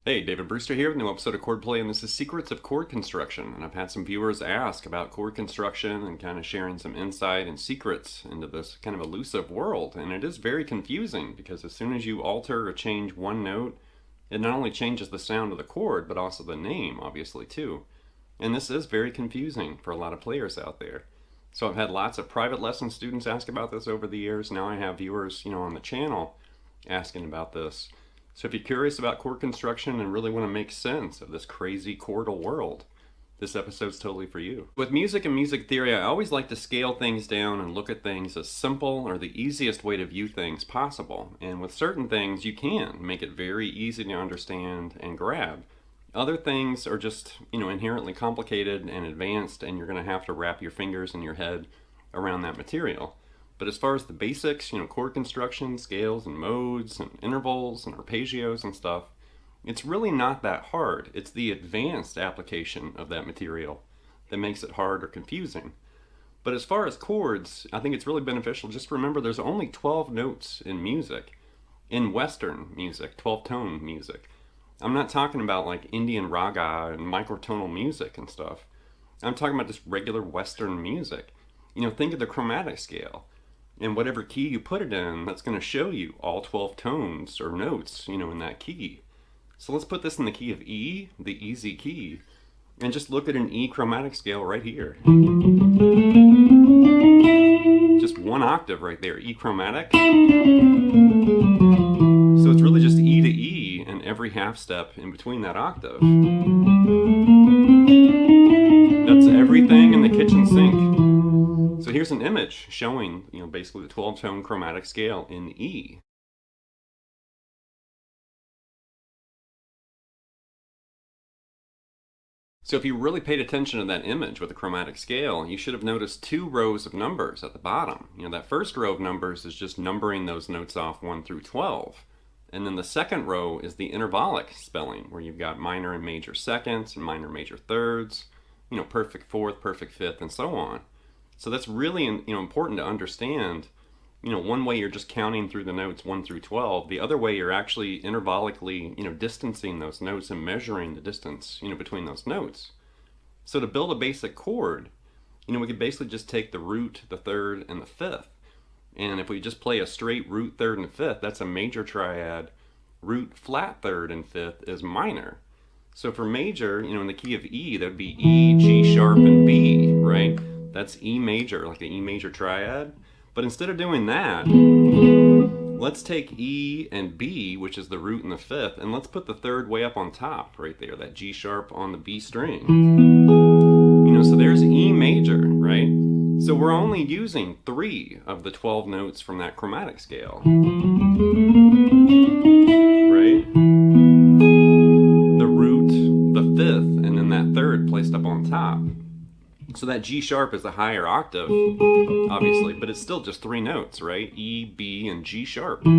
Hey, David Brewster here with a new episode of Chordplay, and this is Secrets of Chord Construction. And I've had some viewers ask about chord construction and kind of sharing some insight and secrets into this kind of elusive world. And it is very confusing because as soon as you alter or change one note, it not only changes the sound of the chord, but also the name, obviously, too. And this is very confusing for a lot of players out there. So I've had lots of private lesson students ask about this over the years. Now I have viewers, on the channel asking about this. So if you're curious about chord construction and really want to make sense of this crazy chordal world, this episode's totally for you. With music and music theory, I always like to scale things down and look at things as simple or the easiest way to view things possible. And with certain things, you can make it very easy to understand and grab. Other things are just, inherently complicated and advanced, and you're going to have to wrap your fingers and your head around that material. But as far as the basics, chord construction, scales and modes and intervals and arpeggios and stuff, it's really not that hard. It's the advanced application of that material that makes it hard or confusing. But as far as chords, I think it's really beneficial. Just remember there's only 12 notes in music. In Western music, 12-tone music. I'm not talking about like Indian raga and microtonal music and stuff. I'm talking about just regular Western music. Think of the chromatic scale. And whatever key you put it in, that's going to show you all 12 tones or notes, in that key. So let's put this in the key of E, the easy key, and just look at an E chromatic scale right here. Just one octave right there, E chromatic. So it's really just E to E and every half step in between that octave. That's everything in the kitchen sink. So here's an image showing, basically the 12-tone chromatic scale in E. So if you really paid attention to that image with the chromatic scale, you should have noticed two rows of numbers at the bottom. That first row of numbers is just numbering those notes off 1 through 12. And then the second row is the intervallic spelling, where you've got minor and major seconds and minor major thirds, perfect fourth, perfect fifth, and so on. So that's really important to understand. One way you're just counting through the notes 1 through 12. The other way you're actually intervallically, distancing those notes and measuring the distance, between those notes. So to build a basic chord, we could basically just take the root, the third, and the fifth. And if we just play a straight root, third, and fifth, that's a major triad. Root, flat, third, and fifth is minor. So for major, in the key of E, that would be E, G sharp, and B, right? That's E major, like the E major triad. But instead of doing that, let's take E and B, which is the root and the fifth, and let's put the third way up on top, right there, that G sharp on the B string. So there's E major, right? So we're only using 3 of the 12 notes from that chromatic scale. Right? The root, the fifth, and then that third placed up on top. So that G sharp is a higher octave, obviously, but it's still just 3 notes, right? E, B, and G sharp. So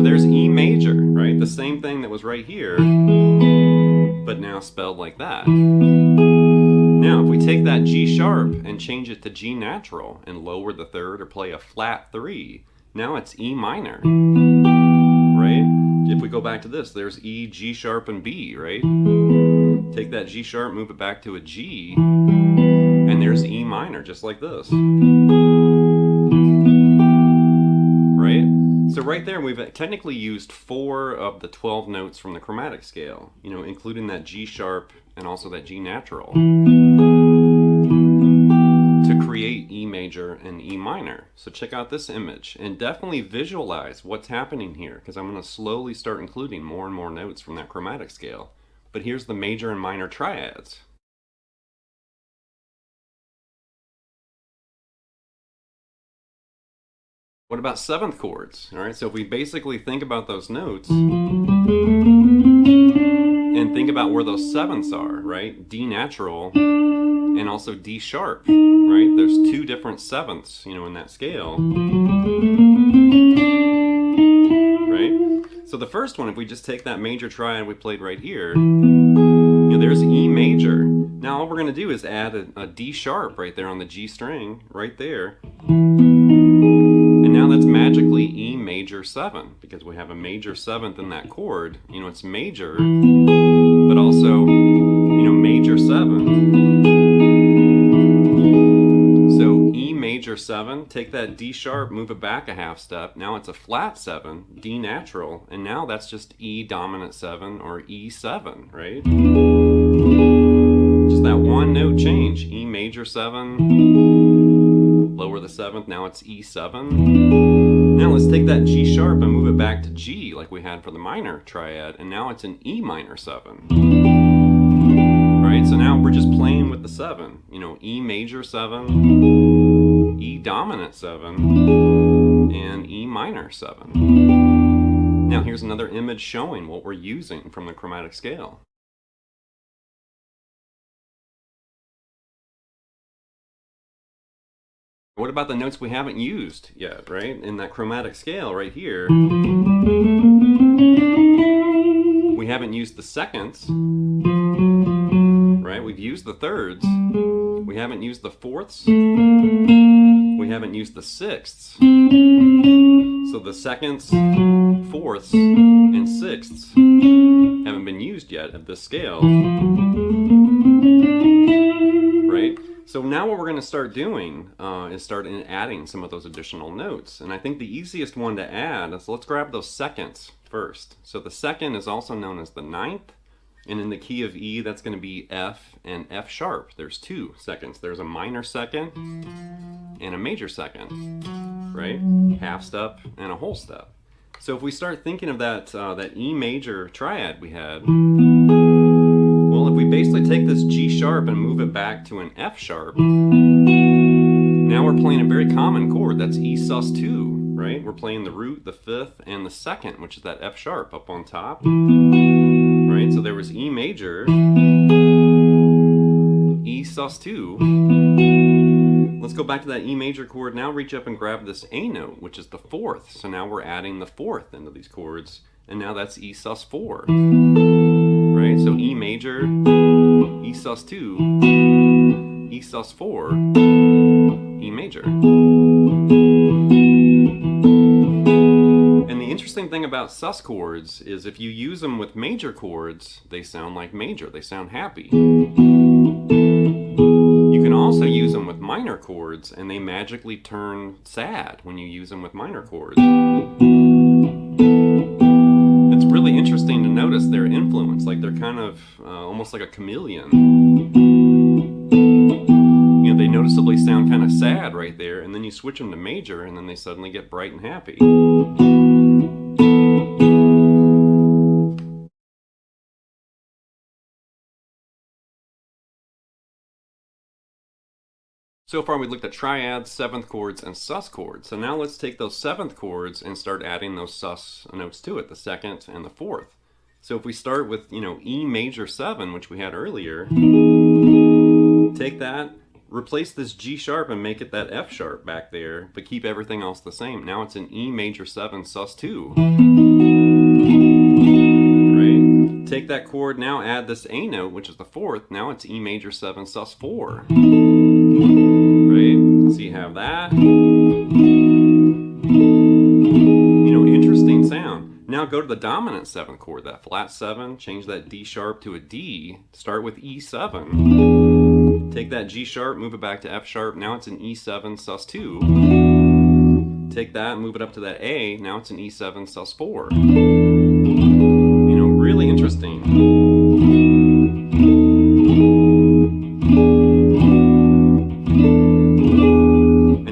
there's E major, right? The same thing that was right here, but now spelled like that. Now, if we take that G sharp and change it to G natural and lower the third or play a flat 3, now it's E minor, right? If we go back to this, there's E, G sharp, and B, right? Take that G sharp, move it back to a G, and there's E minor, just like this. Right? So right there, we've technically used 4 of the 12 notes from the chromatic scale, including that G sharp and also that G natural, to create E major and E minor. So check out this image and definitely visualize what's happening here, because I'm going to slowly start including more and more notes from that chromatic scale. But here's the major and minor triads. What about 7th chords? All right, so if we basically think about those notes and think about where those 7ths are, right? D natural and also D sharp, right? There's 2 different 7ths, in that scale. Right? So the first one, if we just take that major triad we played right here, there's E major. Now all we're going to do is add a D sharp right there on the G string, right there. And now that's magically E major 7, because we have a major 7th in that chord. You know, it's major, but also, you know, major 7. So E major 7, take that D sharp, move it back a half step. Now it's a flat 7, D natural, and now that's just E dominant 7 or E7, right? Just that one note change. E major 7, lower the 7th, now it's E7. Now let's take that G sharp and move it back to G like we had for the minor triad, and now it's an E minor 7. Right, so now we're just playing with the 7. You know, E major 7, E dominant 7, and E minor 7. Now here's another image showing what we're using from the chromatic scale. What about the notes we haven't used yet, right? In that chromatic scale right here, we haven't used the seconds, right? We've used the thirds. We haven't used the fourths. We haven't used the sixths. So the seconds, fourths, and sixths haven't been used yet at this scale, right? So now what we're going to start doing is start adding some of those additional notes. And I think the easiest one to add is, let's grab those seconds first. So the second is also known as the ninth. And in the key of E, that's going to be F and F sharp. There's two seconds. There's a minor second and a major second, right? Half step and a whole step. So if we start thinking of that, that E major triad we had, well, if we basically take this G sharp and move it back to an F sharp, now we're playing a very common chord. That's E sus2, right? We're playing the root, the fifth, and the second, which is that F sharp up on top, right? So there was E major, E sus2. Let's go back to that E major chord. Now reach up and grab this A note, which is the fourth. So now we're adding the fourth into these chords, and now that's E sus4. Right? So E major, E sus2, E sus4, E major. And the interesting thing about sus chords is if you use them with major chords, they sound like major, they sound happy. You can also use them with minor chords and they magically turn sad when you use them with minor chords. Really interesting to notice their influence, like they're kind of almost like a chameleon. You know, they noticeably sound kind of sad right there, and then you switch them to major and then they suddenly get bright and happy. So far we looked at triads, seventh chords, and sus chords. So now let's take those seventh chords and start adding those sus notes to it, the second and the fourth. So if we start with, you know, E major 7, which we had earlier, take that, replace this G sharp and make it that F sharp back there, but keep everything else the same. Now it's an E major 7 sus2. Right? Take that chord, now add this A note, which is the fourth. Now it's E major 7 sus4. Right? So you have that. You know, interesting sound. Now go to the dominant 7th chord, that flat 7, change that D sharp to a D, start with E7. Take that G sharp, move it back to F sharp, now it's an E7 sus2. Take that, move it up to that A, now it's an E7 sus4. You know, really interesting.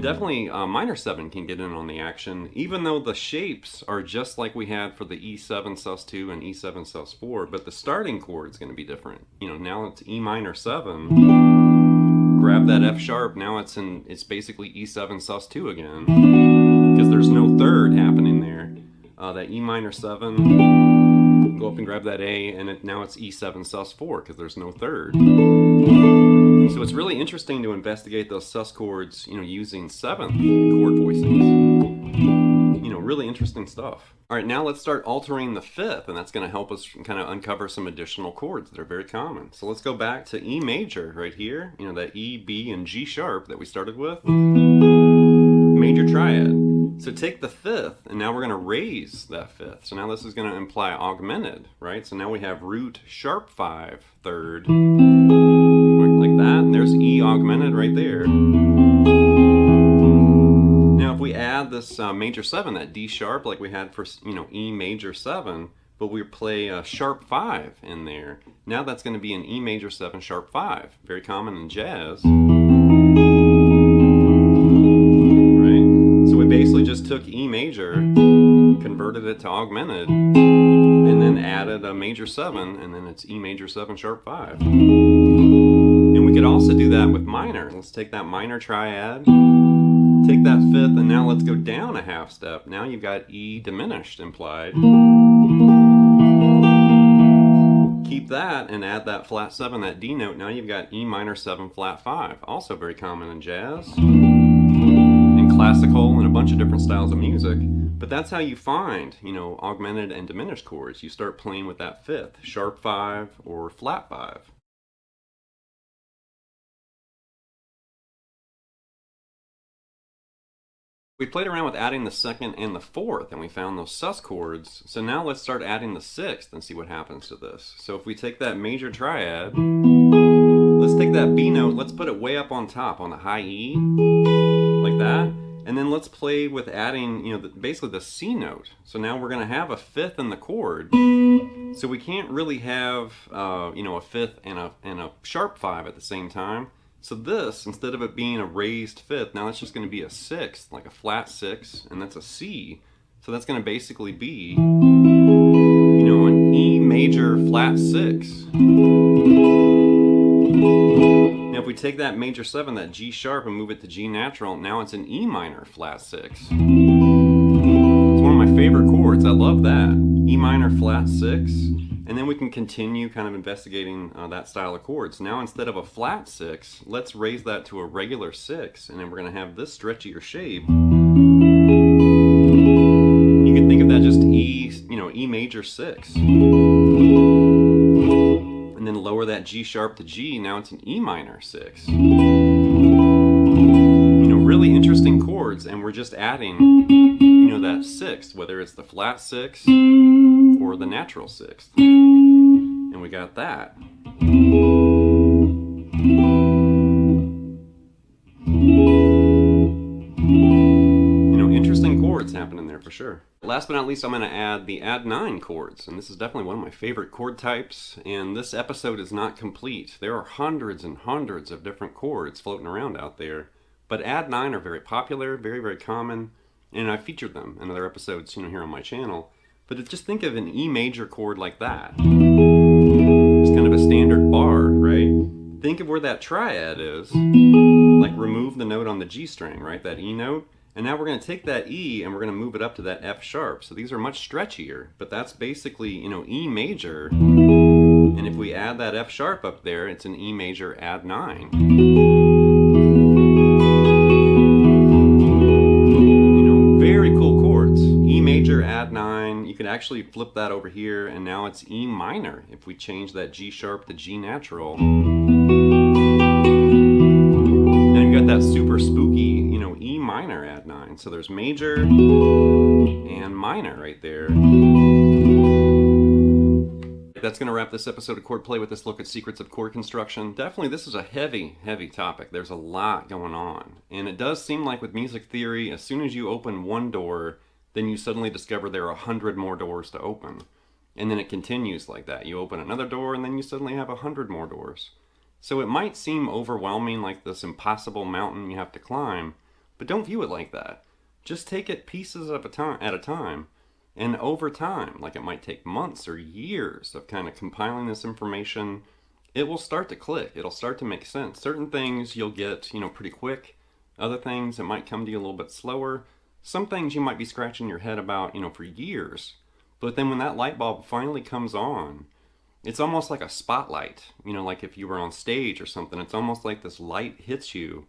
Definitely minor 7 can get in on the action, even though the shapes are just like we had for the E7 sus2 and E7 sus4, but the starting chord is going to be different. You know, now it's E minor 7, grab that F sharp, now it's basically E7 sus2 again, because there's no third happening there. That E minor 7, go up and grab that A, and now it's E7 sus4, because there's no third. So it's really interesting to investigate those sus chords, you know, using 7th chord voicings. You know, really interesting stuff. All right, now let's start altering the 5th, and that's going to help us kind of uncover some additional chords that are very common. So let's go back to E major right here, you know, that E, B, and G sharp that we started with. Major triad. So take the fifth, and now we're going to raise that fifth. So now this is going to imply augmented, right? So now we have root sharp 5 third, like that, and there's E augmented right there. Now if we add this major 7, that D sharp like we had for, E major 7, but we play a sharp 5 in there. Now that's going to be an E major 7 sharp 5, very common in jazz. Basically just took E major, converted it to augmented, and then added a major 7, and then it's E major 7 sharp 5. And we could also do that with minor. Let's take that minor triad, take that fifth, and now let's go down a half step. Now you've got E diminished implied. Keep that and add that flat 7, that D note. Now you've got E minor 7 flat 5, also very common in jazz, classical, and a bunch of different styles of music. But that's how you find, augmented and diminished chords. You start playing with that fifth, sharp 5 or flat 5. We played around with adding the second and the fourth, and we found those sus chords. So now let's start adding the sixth and see what happens to this. So if we take that major triad, let's take that B note, let's put it way up on top on the high E, like that. And then let's play with adding, basically the C note. So now we're going to have a fifth in the chord. So we can't really have, a fifth and a sharp 5 at the same time. So this, instead of it being a raised fifth, now it's just going to be a sixth, like a flat 6, and that's a C. So that's going to basically be, an E major flat 6. Now if we take that major 7, that G sharp, and move it to G natural, now it's an E minor flat 6. It's one of my favorite chords. I love that. E minor flat 6. And then we can continue kind of investigating that style of chords. Now instead of a flat 6, let's raise that to a regular 6, and then we're going to have this stretchier shape. You can think of that just E major 6. And then lower that G sharp to G, now it's an E minor 6. Really interesting chords, and we're just adding, that sixth, whether it's the flat 6 or the natural 6th. And we got that. Interesting chords happening there for sure. Last but not least, I'm going to add the add 9 chords, and this is definitely one of my favorite chord types, and this episode is not complete. There are hundreds and hundreds of different chords floating around out there, but add 9 are very popular, very, very common, and I've featured them in other episodes, here on my channel. But just think of an E major chord like that. It's kind of a standard bar, right? Think of where that triad is, like remove the note on the G string, right? That E note. And now we're going to take that E and we're going to move it up to that F sharp. So these are much stretchier, but that's basically, E major. And if we add that F sharp up there, it's an E major add 9. Very cool chords. E major add 9. You could actually flip that over here, and now it's E minor if we change that G sharp to G natural. Now you've got that super spooky, E minor add 9. So there's major and minor right there. That's going to wrap this episode of Chordplay with this look at secrets of chord construction. Definitely, this is a heavy, heavy topic. There's a lot going on. And it does seem like with music theory, as soon as you open one door, then you suddenly discover there are 100 more doors to open. And then it continues like that. You open another door, and then you suddenly have 100 more doors. So it might seem overwhelming, like this impossible mountain you have to climb, but don't view it like that. Just take it pieces at a time. And over time, like it might take months or years of kind of compiling this information, it will start to click. It'll start to make sense. Certain things you'll get, pretty quick. Other things, it might come to you a little bit slower. Some things you might be scratching your head about, for years. But then when that light bulb finally comes on, it's almost like a spotlight. Like if you were on stage or something, it's almost like this light hits you.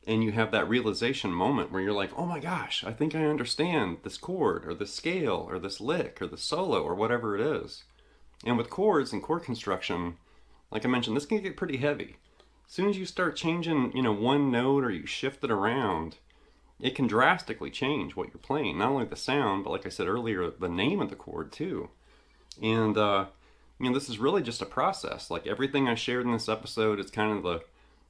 And you have that realization moment where you're like, oh my gosh, I think I understand this chord or this scale or this lick or the solo or whatever it is. And with chords and chord construction, like I mentioned, this can get pretty heavy. As soon as you start changing, one note or you shift it around, it can drastically change what you're playing. Not only the sound, but like I said earlier, the name of the chord too. And this is really just a process. Like everything I shared in this episode is kind of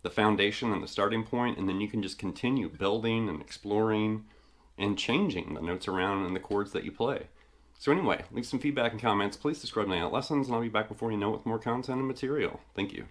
the foundation and the starting point, and then you can just continue building and exploring and changing the notes around and the chords that you play. So anyway, leave some feedback and comments. Please subscribe to Night Lessons, and I'll be back before you know it with more content and material. Thank you.